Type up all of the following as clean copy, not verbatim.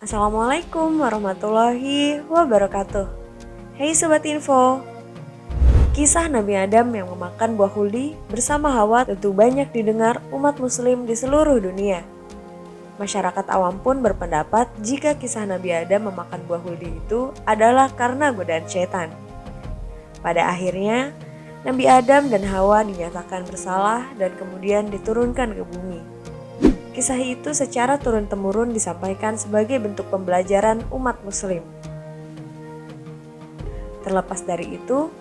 Assalamualaikum warahmatullahi wabarakatuh. Hey Sobat Info, kisah Nabi Adam yang memakan buah huldi bersama Hawa tentu banyak didengar umat muslim di seluruh dunia. Masyarakat awam pun berpendapat jika kisah Nabi Adam memakan buah huldi itu adalah karena godaan setan. Pada akhirnya, Nabi Adam dan Hawa dinyatakan bersalah dan kemudian diturunkan ke bumi. Kisah itu secara turun-temurun disampaikan sebagai bentuk pembelajaran umat muslim. Terlepas dari itu,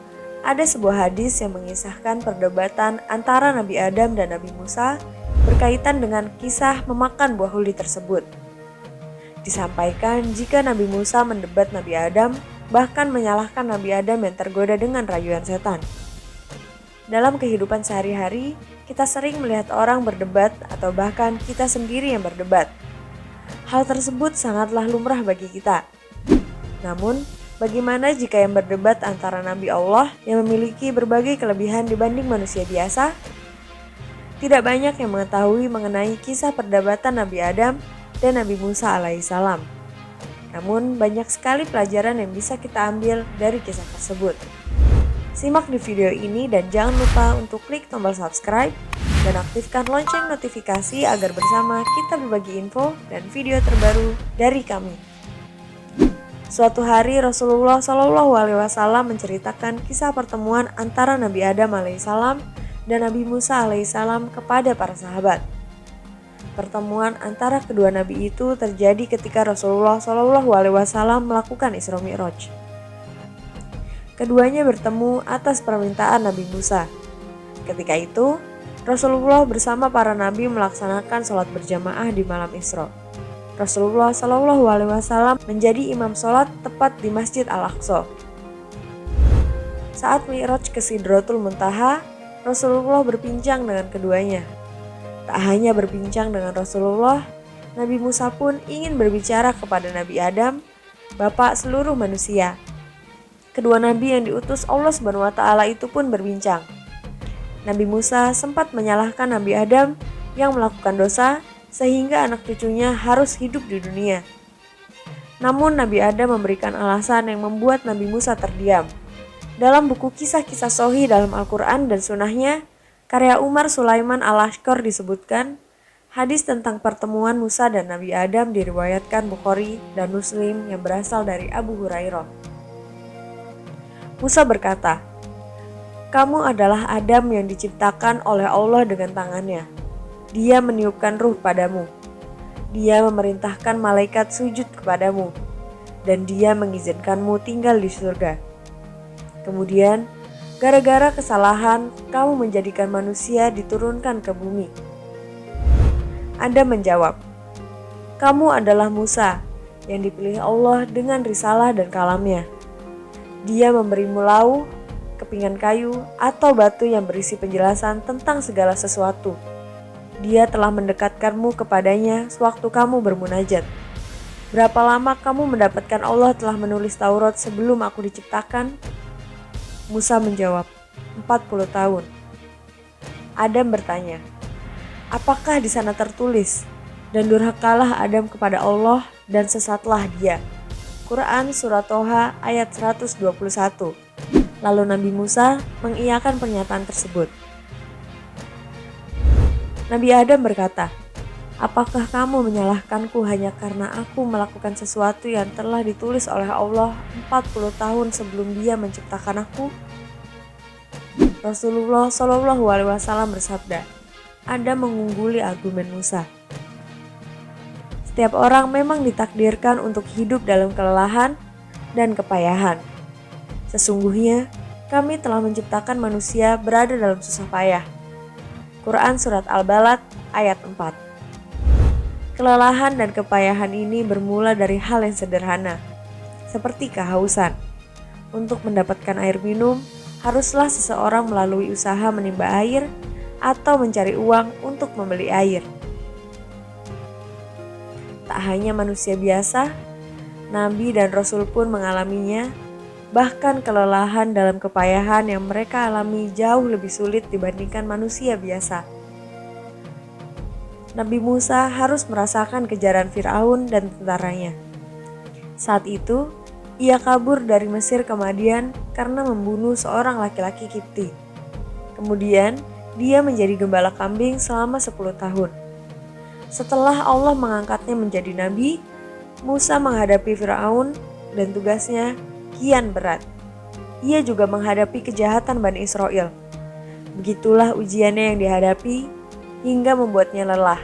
ada sebuah hadis yang mengisahkan perdebatan antara Nabi Adam dan Nabi Musa berkaitan dengan kisah memakan buah huldi tersebut. Disampaikan jika Nabi Musa mendebat Nabi Adam, bahkan menyalahkan Nabi Adam yang tergoda dengan rayuan setan. Dalam kehidupan sehari-hari, kita sering melihat orang berdebat atau bahkan kita sendiri yang berdebat. Hal tersebut sangatlah lumrah bagi kita. Namun, bagaimana jika yang berdebat antara Nabi Allah yang memiliki berbagai kelebihan dibanding manusia biasa? Tidak banyak yang mengetahui mengenai kisah perdebatan Nabi Adam dan Nabi Musa alaihissalam. Namun, banyak sekali pelajaran yang bisa kita ambil dari kisah tersebut. Simak di video ini dan jangan lupa untuk klik tombol subscribe dan aktifkan lonceng notifikasi agar bersama kita berbagi info dan video terbaru dari kami. Suatu hari Rasulullah SAW menceritakan kisah pertemuan antara Nabi Adam alaihissalam dan Nabi Musa alaihissalam kepada para sahabat. Pertemuan antara kedua nabi itu terjadi ketika Rasulullah SAW melakukan Isra Mi'raj. Keduanya bertemu atas permintaan Nabi Musa. Ketika itu, Rasulullah bersama para nabi melaksanakan sholat berjamaah di malam Isra. Rasulullah SAW menjadi imam sholat tepat di Masjid Al-Aqsa. Saat Mi'raj ke Sidratul Muntaha, Rasulullah berbincang dengan keduanya. Tak hanya berbincang dengan Rasulullah, Nabi Musa pun ingin berbicara kepada Nabi Adam, bapak seluruh manusia. Kedua nabi yang diutus Allah SWT itu pun berbincang. Nabi Musa sempat menyalahkan Nabi Adam yang melakukan dosa sehingga anak cucunya harus hidup di dunia. Namun Nabi Adam memberikan alasan yang membuat Nabi Musa terdiam. Dalam buku kisah-kisah Sahih dalam Al-Quran dan Sunnahnya, karya Umar Sulaiman Al-Ashqar disebutkan, hadis tentang pertemuan Musa dan Nabi Adam diriwayatkan Bukhari dan Muslim yang berasal dari Abu Hurairah. Musa berkata, "Kamu adalah Adam yang diciptakan oleh Allah dengan tangannya. Dia meniupkan ruh padamu. Dia memerintahkan malaikat sujud kepadamu. Dan dia mengizinkanmu tinggal di surga. Kemudian, gara-gara kesalahan, kamu menjadikan manusia diturunkan ke bumi." Adam menjawab, "Kamu adalah Musa yang dipilih Allah dengan risalah dan kalamnya. Dia memberimu lauh, kepingan kayu, atau batu yang berisi penjelasan tentang segala sesuatu. Dia telah mendekatkanmu kepadanya sewaktu kamu bermunajat. Berapa lama kamu mendapatkan Allah telah menulis Taurat sebelum aku diciptakan?" Musa menjawab, 40 tahun. Adam bertanya, "Apakah di sana tertulis, dan durhakalah Adam kepada Allah dan sesatlah dia?" Quran Surat Toha ayat 121. Lalu Nabi Musa mengiyakan pernyataan tersebut. Nabi Adam berkata, "Apakah kamu menyalahkanku hanya karena aku melakukan sesuatu yang telah ditulis oleh Allah 40 tahun sebelum Dia menciptakan aku?" Rasulullah SAW bersabda, "Adam mengungguli argumen Musa." Setiap orang memang ditakdirkan untuk hidup dalam kelelahan dan kepayahan. Sesungguhnya, kami telah menciptakan manusia berada dalam susah payah. Quran Surat Al-Balad ayat 4. Kelelahan dan kepayahan ini bermula dari hal yang sederhana, seperti kehausan. Untuk mendapatkan air minum, haruslah seseorang melalui usaha menimba air atau mencari uang untuk membeli air. Tak hanya manusia biasa, Nabi dan Rasul pun mengalaminya. Bahkan kelelahan dalam kepayahan yang mereka alami jauh lebih sulit dibandingkan manusia biasa. Nabi Musa harus merasakan kejaran Fir'aun dan tentaranya. Saat itu, ia kabur dari Mesir ke Madian karena membunuh seorang laki-laki Kipti. Kemudian, dia menjadi gembala kambing selama 10 tahun. Setelah Allah mengangkatnya menjadi nabi, Musa menghadapi Firaun dan tugasnya kian berat. Ia juga menghadapi kejahatan Bani Israel. Begitulah ujiannya yang dihadapi hingga membuatnya lelah.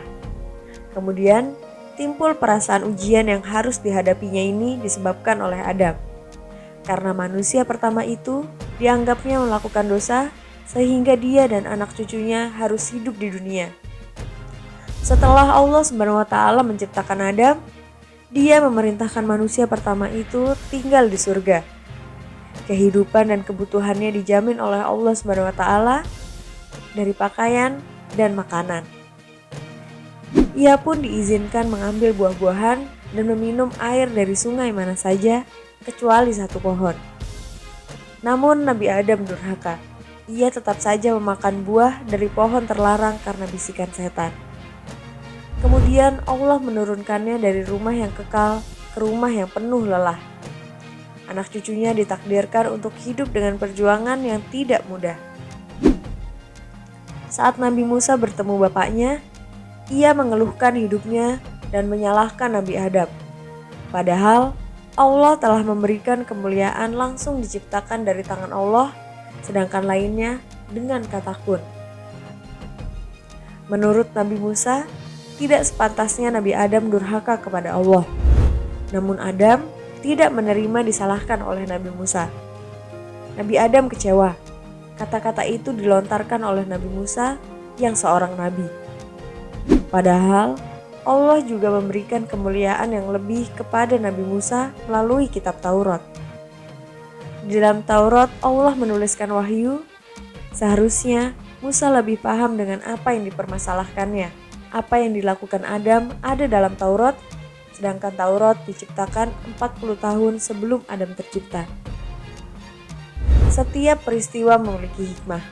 Kemudian, timbul perasaan ujian yang harus dihadapinya ini disebabkan oleh Adam. Karena manusia pertama itu dianggapnya melakukan dosa, sehingga dia dan anak cucunya harus hidup di dunia. Setelah Allah SWT menciptakan Adam, Dia memerintahkan manusia pertama itu tinggal di surga. Kehidupan dan kebutuhannya dijamin oleh Allah SWT dari pakaian dan makanan. Ia pun diizinkan mengambil buah-buahan dan meminum air dari sungai mana saja kecuali satu pohon. Namun Nabi Adam durhaka. Ia tetap saja memakan buah dari pohon terlarang karena bisikan setan. Kemudian Allah menurunkannya dari rumah yang kekal ke rumah yang penuh lelah. Anak cucunya ditakdirkan untuk hidup dengan perjuangan yang tidak mudah. Saat Nabi Musa bertemu bapaknya, ia mengeluhkan hidupnya dan menyalahkan Nabi Adam. Padahal Allah telah memberikan kemuliaan langsung diciptakan dari tangan Allah, sedangkan lainnya dengan kata kun. Menurut Nabi Musa, tidak sepantasnya Nabi Adam durhaka kepada Allah. Namun Adam tidak menerima disalahkan oleh Nabi Musa. Nabi Adam kecewa. Kata-kata itu dilontarkan oleh Nabi Musa yang seorang nabi. Padahal Allah juga memberikan kemuliaan yang lebih kepada Nabi Musa melalui kitab Taurat. Di dalam Taurat Allah menuliskan wahyu, seharusnya Musa lebih paham dengan apa yang dipermasalahkannya. Apa yang dilakukan Adam ada dalam Taurat, sedangkan Taurat diciptakan 40 tahun sebelum Adam tercipta. Setiap peristiwa memiliki hikmah.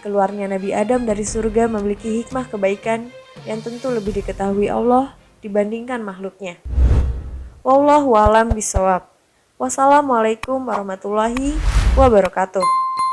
Keluarnya Nabi Adam dari surga memiliki hikmah kebaikan yang tentu lebih diketahui Allah dibandingkan makhluknya. Wallahu a'lam bishawab. Wassalamualaikum warahmatullahi wabarakatuh.